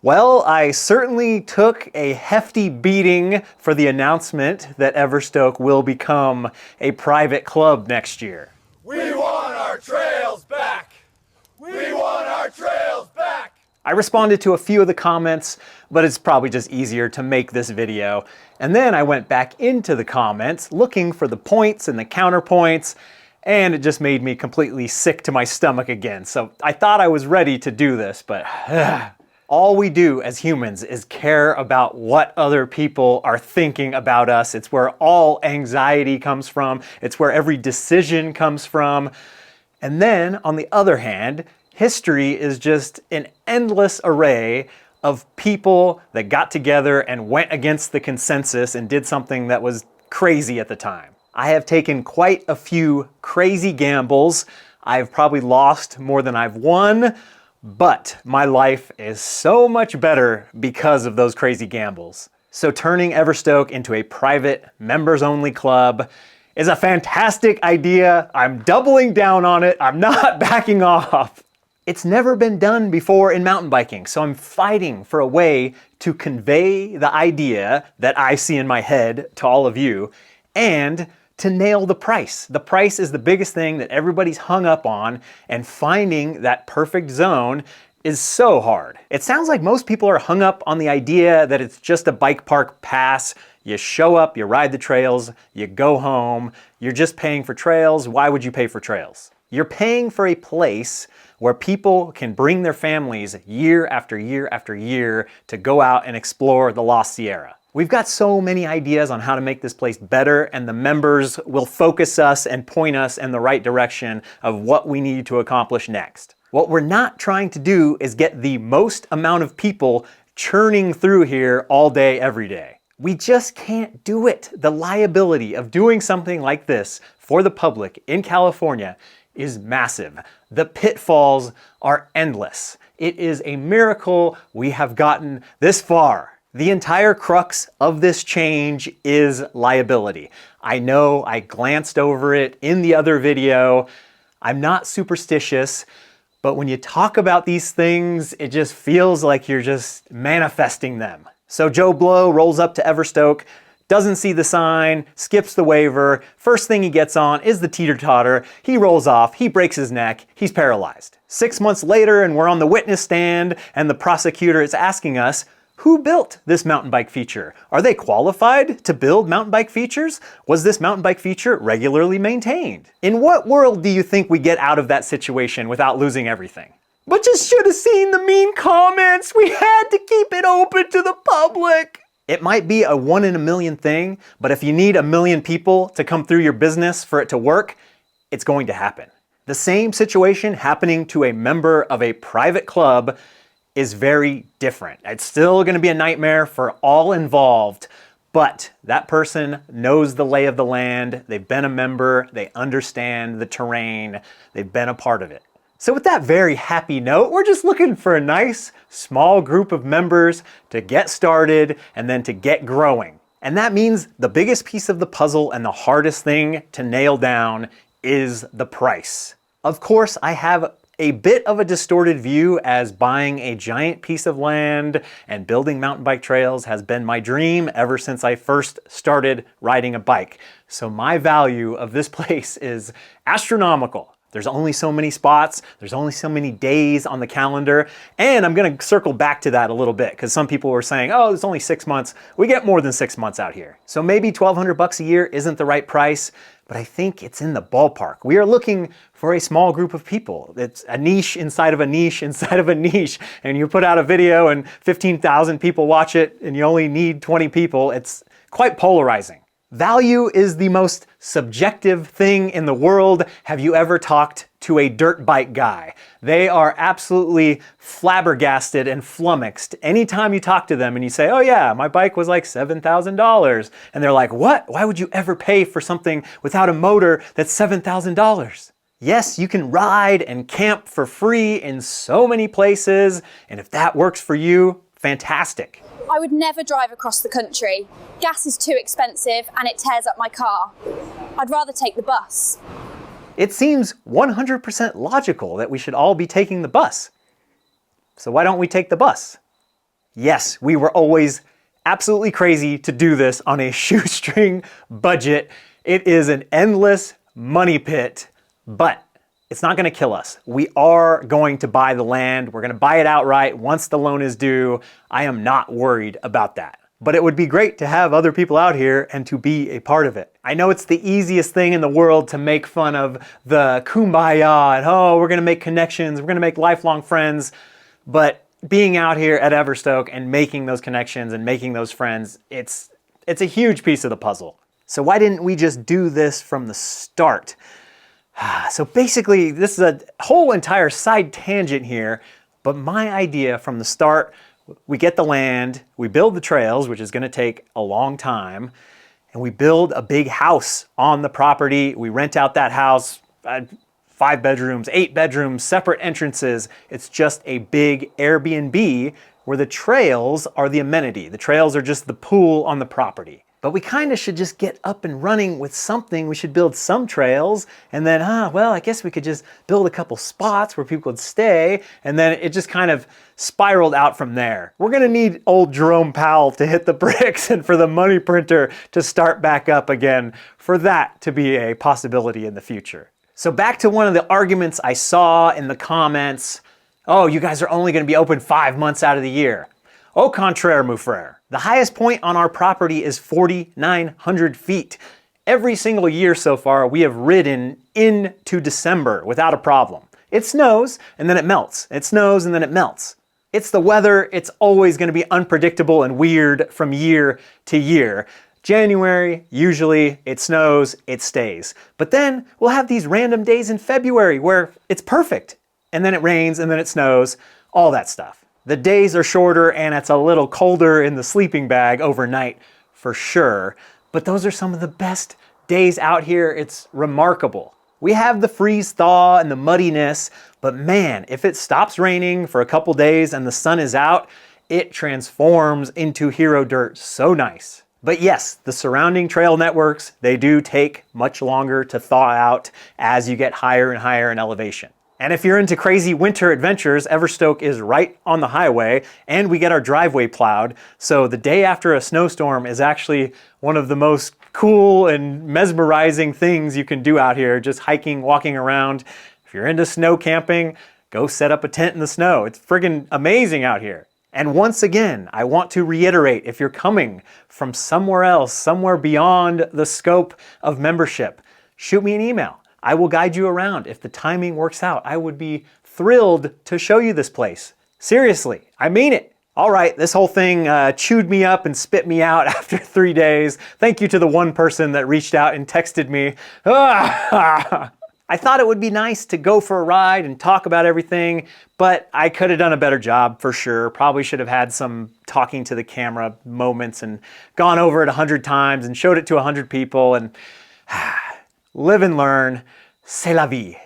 Well, I certainly took a hefty beating for the announcement that Everstoke will become a private club next year. We want our trails back! We want our trails back! I responded to a few of the comments, but it's probably just easier to make this video. And then I went back into the comments looking for the points and the counterpoints, and it just made me completely sick to my stomach again. So I thought I was ready to do this, but all we do as humans is care about what other people are thinking about us. It's where all anxiety comes from. It's where every decision comes from. And then, on the other hand, history is just an endless array of people that got together and went against the consensus and did something that was crazy at the time. I have taken quite a few crazy gambles. I've probably lost more than I've won, but my life is so much better because of those crazy gambles. So turning Everstoke into a private, members-only club is a fantastic idea. I'm doubling down on it. I'm not backing off. It's never been done before in mountain biking, so I'm fighting for a way to convey the idea that I see in my head to all of you, and to nail the price. The price is the biggest thing that everybody's hung up on, and finding that perfect zone is so hard. It sounds like most people are hung up on the idea that it's just a bike park pass. You show up, you ride the trails, you go home, you're just paying for trails. Why would you pay for trails? You're paying for a place where people can bring their families year after year after year to go out and explore the Lost Sierra. We've got so many ideas on how to make this place better, and the members will focus us and point us in the right direction of what we need to accomplish next. What we're not trying to do is get the most amount of people churning through here all day, every day. We just can't do it. The liability of doing something like this for the public in California is massive. The pitfalls are endless. It is a miracle we have gotten this far. The entire crux of this change is liability. I know I glanced over it in the other video. I'm not superstitious, but when you talk about these things, it just feels like you're just manifesting them. So Joe Blow rolls up to Everstoke, doesn't see the sign, skips the waiver. First thing he gets on is the teeter-totter. He rolls off, he breaks his neck, he's paralyzed. 6 months later, and we're on the witness stand, and the prosecutor is asking us, who built this mountain bike feature? Are they qualified to build mountain bike features? Was this mountain bike feature regularly maintained? In what world do you think we get out of that situation without losing everything? But you should have seen the mean comments. We had to keep it open to the public. It might be a 1 in a million thing, but if you need 1 million people to come through your business for it to work, it's going to happen. The same situation happening to a member of a private club is very different. It's still going to be a nightmare for all involved, but that person knows the lay of the land. They've been a member. They understand the terrain. They've been a part of it. So with that very happy note, we're just looking for a nice small group of members to get started and then to get growing. And that means the biggest piece of the puzzle and the hardest thing to nail down is the price. Of course, I have a bit of a distorted view, as buying a giant piece of land and building mountain bike trails has been my dream ever since I first started riding a bike. So my value of this place is astronomical. There's only so many spots, there's only so many days on the calendar, and I'm gonna circle back to that a little bit, because some people were saying, oh, it's only 6 months. We get more than 6 months out here. So maybe $1,200 a year isn't the right price, but I think it's in the ballpark. We are looking for a small group of people. It's a niche inside of a niche inside of a niche, and you put out a video and 15,000 people watch it, and you only need 20 people. It's quite polarizing. Value is the most subjective thing in the world. Have you ever talked to a dirt bike guy? They are absolutely flabbergasted and flummoxed anytime you talk to them and you say, oh yeah, my bike was like $7,000. And they're like, what? Why would you ever pay for something without a motor that's $7,000? Yes, you can ride and camp for free in so many places, and if that works for you, fantastic. I would never drive across the country. Gas is too expensive and it tears up my car. I'd rather take the bus. It seems 100% logical that we should all be taking the bus. So why don't we take the bus? Yes, we were always absolutely crazy to do this on a shoestring budget. It is an endless money pit, but it's not gonna kill us. We are going to buy the land. We're gonna buy it outright once the loan is due. I am not worried about that. But it would be great to have other people out here and to be a part of it. I know it's the easiest thing in the world to make fun of the kumbaya and, oh, we're gonna make connections, we're gonna make lifelong friends, but being out here at Everstoke and making those connections and making those friends, it's a huge piece of the puzzle. So why didn't we just do this from the start? So basically, this is a whole entire side tangent here, but my idea from the start, we get the land, we build the trails, which is gonna take a long time, and we build a big house on the property. We rent out that house, 5 bedrooms, 8 bedrooms, separate entrances. It's just a big Airbnb where the trails are the amenity. The trails are just the pool on the property. But we kind of should just get up and running with something. We should build some trails and then, well, I guess we could just build a couple spots where people could stay. And then it just kind of spiraled out from there. We're gonna need old Jerome Powell to hit the bricks and for the money printer to start back up again for that to be a possibility in the future. So back to one of the arguments I saw in the comments. Oh, you guys are only gonna be open 5 months out of the year. Au contraire, mon frère. The highest point on our property is 4,900 feet. Every single year so far, we have ridden into December without a problem. It snows and then it melts. It snows and then it melts. It's the weather. It's always going to be unpredictable and weird from year to year. January, usually it snows, it stays. But then we'll have these random days in February where it's perfect. And then it rains and then it snows, all that stuff. The days are shorter and it's a little colder in the sleeping bag overnight for sure, but those are some of the best days out here. It's remarkable. We have the freeze thaw and the muddiness, but man, if it stops raining for a couple days and the sun is out, it transforms into hero dirt so nice. But yes, the surrounding trail networks, they do take much longer to thaw out as you get higher and higher in elevation. And if you're into crazy winter adventures, Everstoke is right on the highway and we get our driveway plowed. So the day after a snowstorm is actually one of the most cool and mesmerizing things you can do out here, just hiking, walking around. If you're into snow camping, go set up a tent in the snow. It's friggin' amazing out here. And once again, I want to reiterate, if you're coming from somewhere else, somewhere beyond the scope of membership, shoot me an email. I will guide you around. If the timing works out, I would be thrilled to show you this place. Seriously, I mean it. All right, this whole thing chewed me up and spit me out after 3 days. Thank you to the one person that reached out and texted me. I thought it would be nice to go for a ride and talk about everything, but I could have done a better job for sure. Probably should have had some talking to the camera moments and gone over it 100 times and showed it to 100 people and live and learn. C'est la vie.